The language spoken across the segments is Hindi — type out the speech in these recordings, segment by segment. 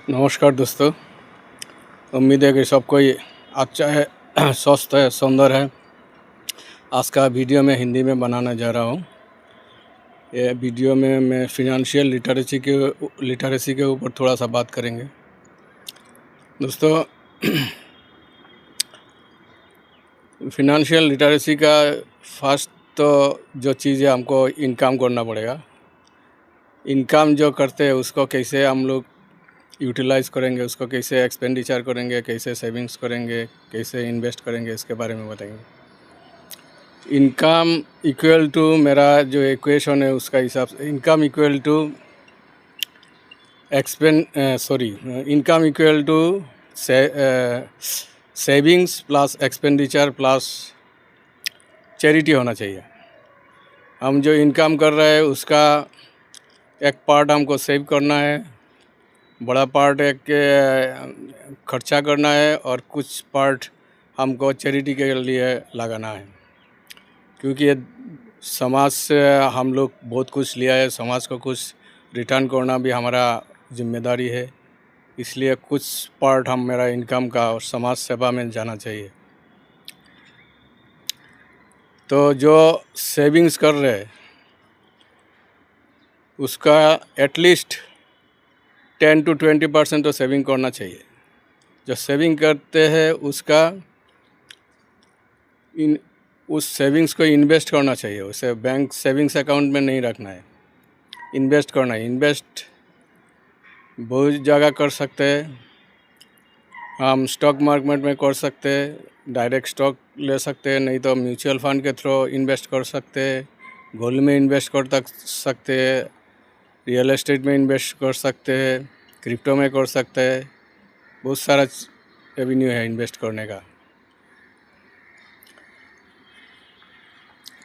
नमस्कार दोस्तों। उम्मीद है कि सब कोई अच्छा है, स्वस्थ है, सुंदर है। आज का वीडियो मैं हिंदी में बनाने जा रहा हूँ। ये वीडियो में मैं फिनंशियल लिटरेसी के ऊपर थोड़ा सा बात करेंगे। दोस्तों, फिनंशियल लिटरेसी का फर्स्ट तो जो चीज़ है, हमको इनकम करना पड़ेगा। इनकम जो करते हैं उसको कैसे हम लोग यूटिलाइज़ करेंगे, उसको कैसे एक्सपेंडिचर करेंगे, कैसे सेविंग्स करेंगे, कैसे इन्वेस्ट करेंगे, इसके बारे में बताएंगे। इनकम इक्वल टू, मेरा जो इक्वेशन है उसका हिसाब से income equal to income equal to savings plus expenditure plus charity होना चाहिए। हम जो इनकम कर रहे हैं उसका एक पार्ट हमको सेव करना है, बड़ा पार्ट एक खर्चा करना है और कुछ पार्ट हमको चैरिटी के लिए लगाना है। क्योंकि ये समाज से हम लोग बहुत कुछ लिया है, समाज को कुछ रिटर्न करना भी हमारा जिम्मेदारी है। इसलिए कुछ पार्ट हम मेरा इनकम का और समाज सेवा में जाना चाहिए। तो जो सेविंग्स कर रहे हैं उसका एटलीस्ट 10 to 20% तो सेविंग करना चाहिए। जो सेविंग करते हैं उसका उस सेविंग्स को इन्वेस्ट करना चाहिए। उसे बैंक सेविंग्स अकाउंट में नहीं रखना है, इन्वेस्ट करना है। इन्वेस्ट बहुत जगह कर सकते हैं। हम स्टॉक मार्केट में कर सकते हैं, डायरेक्ट स्टॉक ले सकते हैं, नहीं तो म्यूचुअल फंड के थ्रू इन्वेस्ट कर सकते हैं, गोल्ड में इन्वेस्ट कर सकते हैं, रियल एस्टेट में इन्वेस्ट कर सकते हैं, क्रिप्टो में कर सकते हैं। बहुत सारा एवेन्यू है इन्वेस्ट करने का।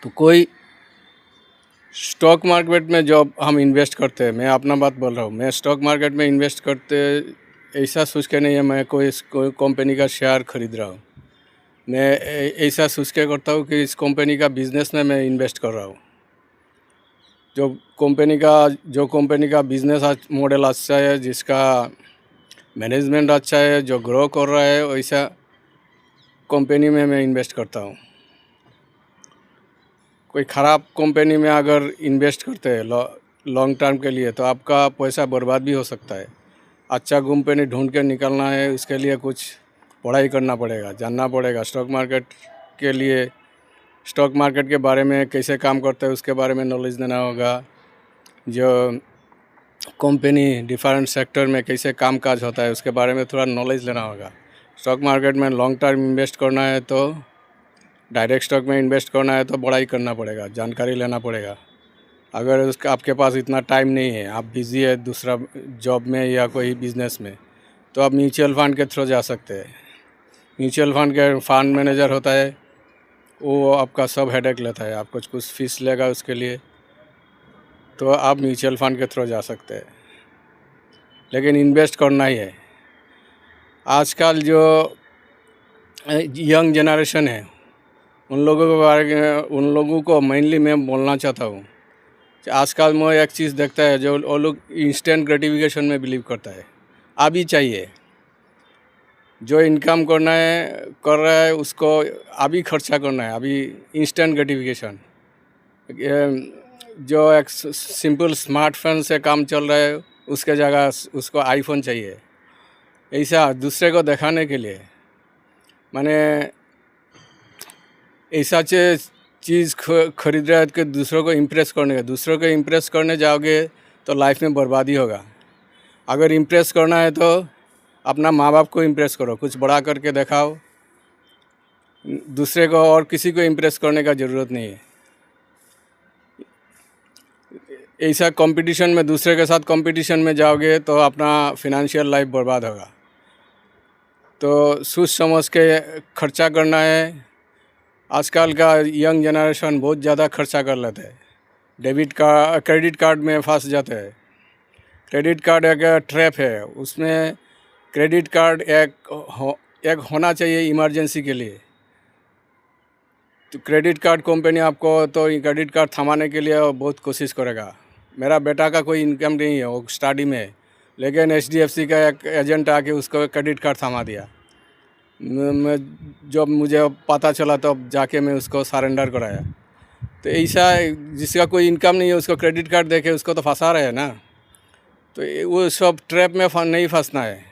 तो कोई स्टॉक मार्केट में जो हम इन्वेस्ट करते हैं, मैं अपना बात बोल रहा हूँ, मैं स्टॉक मार्केट में इन्वेस्ट करते ऐसा सोच के नहीं है मैं कोई कंपनी का शेयर खरीद रहा हूँ। मैं ऐसा सोच के करता हूँ कि इस कंपनी का बिज़नेस में मैं इन्वेस्ट कर रहा हूँ। जो कंपनी का बिज़नेस मॉडल अच्छा है, जिसका मैनेजमेंट अच्छा है, जो ग्रो कर रहा है, वैसा कंपनी में मैं इन्वेस्ट करता हूँ। कोई ख़राब कंपनी में अगर इन्वेस्ट करते हैं लॉन्ग टर्म के लिए, तो आपका पैसा बर्बाद भी हो सकता है। अच्छा कंपनी ढूंढ के निकलना है, उसके लिए कुछ पढ़ाई करना पड़ेगा, जानना पड़ेगा। स्टॉक मार्केट के लिए स्टॉक मार्केट के बारे में कैसे काम करते हैं उसके बारे में नॉलेज देना होगा। जो कंपनी डिफरेंट सेक्टर में कैसे काम काज होता है उसके बारे में थोड़ा नॉलेज लेना होगा। स्टॉक मार्केट में लॉन्ग टर्म इन्वेस्ट करना है तो, डायरेक्ट स्टॉक में इन्वेस्ट करना है तो पढ़ाई करना पड़ेगा, जानकारी लेना पड़ेगा। अगर उसका आपके पास इतना टाइम नहीं है, आप बिज़ी है दूसरा जॉब में या कोई बिज़नेस में, तो आप म्यूचुअल फंड के थ्रू जा सकते हैं। म्यूचुअल फंड के फंड मैनेजर होता है, वो आपका सब हेडेक लेता है, आपको कुछ फीस लेगा उसके लिए, तो आप म्यूचुअल फंड के थ्रू जा सकते हैं। लेकिन इन्वेस्ट करना ही है। आजकल जो यंग जनरेशन है उन लोगों को मेनली मैं बोलना चाहता हूँ। आजकल मैं एक चीज़ देखता है, जो वो लोग इंस्टेंट ग्रेटिफिकेशन में बिलीव करता है। अभी चाहिए, जो इनकम कर रहा है उसको अभी खर्चा करना है, अभी इंस्टेंट ग्रेटिफिकेशन। जो एक सिंपल स्मार्टफोन से काम चल रहा है उसके जगह उसको आईफोन चाहिए, ऐसा दूसरे को दिखाने के लिए। माने ऐसा चीज़ खरीद रहा है कि दूसरों को इम्प्रेस करने का। दूसरों को इम्प्रेस करने जाओगे तो लाइफ में बर्बादी होगा। अगर इम्प्रेस करना है तो अपना माँ बाप को इम्प्रेस करो, कुछ बड़ा करके दिखाओ। दूसरे को और किसी को इम्प्रेस करने का ज़रूरत नहीं है। ऐसा कंपटीशन में, दूसरे के साथ कंपटीशन में जाओगे तो अपना फिनंशियल लाइफ बर्बाद होगा। तो सोच समझ के खर्चा करना है। आजकल का यंग जनरेशन बहुत ज़्यादा खर्चा कर लेते हैं, क्रेडिट कार्ड में फंस जाते हैं। क्रेडिट कार्ड एक ट्रैप है, उसमें क्रेडिट कार्ड एक होना चाहिए इमरजेंसी के लिए। तो क्रेडिट कार्ड कंपनी आपको तो क्रेडिट कार्ड थमाने के लिए बहुत कोशिश करेगा। मेरा बेटा का कोई इनकम नहीं है, वो स्टडी में है, लेकिन HDFC का एक एजेंट आके उसको क्रेडिट कार्ड थमा दिया। मैं जब मुझे पता चला तब जाके मैं उसको सरेंडर कराया। तो ऐसा जिसका कोई इनकम नहीं है उसको क्रेडिट कार्ड देके उसको तो फंसा रहे हैं ना। तो वो सब ट्रैप में नहीं फंसना है।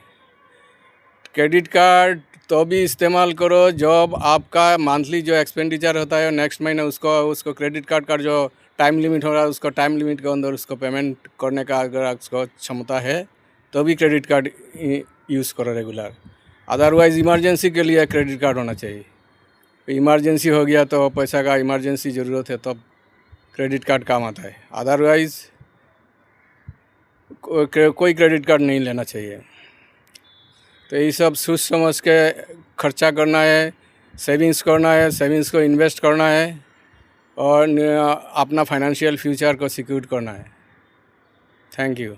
क्रेडिट कार्ड तो भी इस्तेमाल करो जब आपका मंथली जो एक्सपेंडिचर होता है नेक्स्ट महीने उसको क्रेडिट कार्ड का जो टाइम लिमिट हो रहा है उसको टाइम लिमिट के अंदर उसको पेमेंट करने का अगर उसको क्षमता है तो भी क्रेडिट कार्ड यूज़ करो रेगुलर। अदरवाइज़ इमरजेंसी के लिए क्रेडिट कार्ड होना चाहिए। इमरजेंसी हो गया तो पैसा का इमरजेंसी ज़रूरत है तब क्रेडिट कार्ड काम आता है। अदरवाइज़ कोई क्रेडिट कार्ड नहीं लेना चाहिए। तो ये सब सोच समझ के खर्चा करना है, सेविंग्स करना है, सेविंग्स को इन्वेस्ट करना है और अपना फाइनेंशियल फ्यूचर को सिक्योर करना है। Thank you.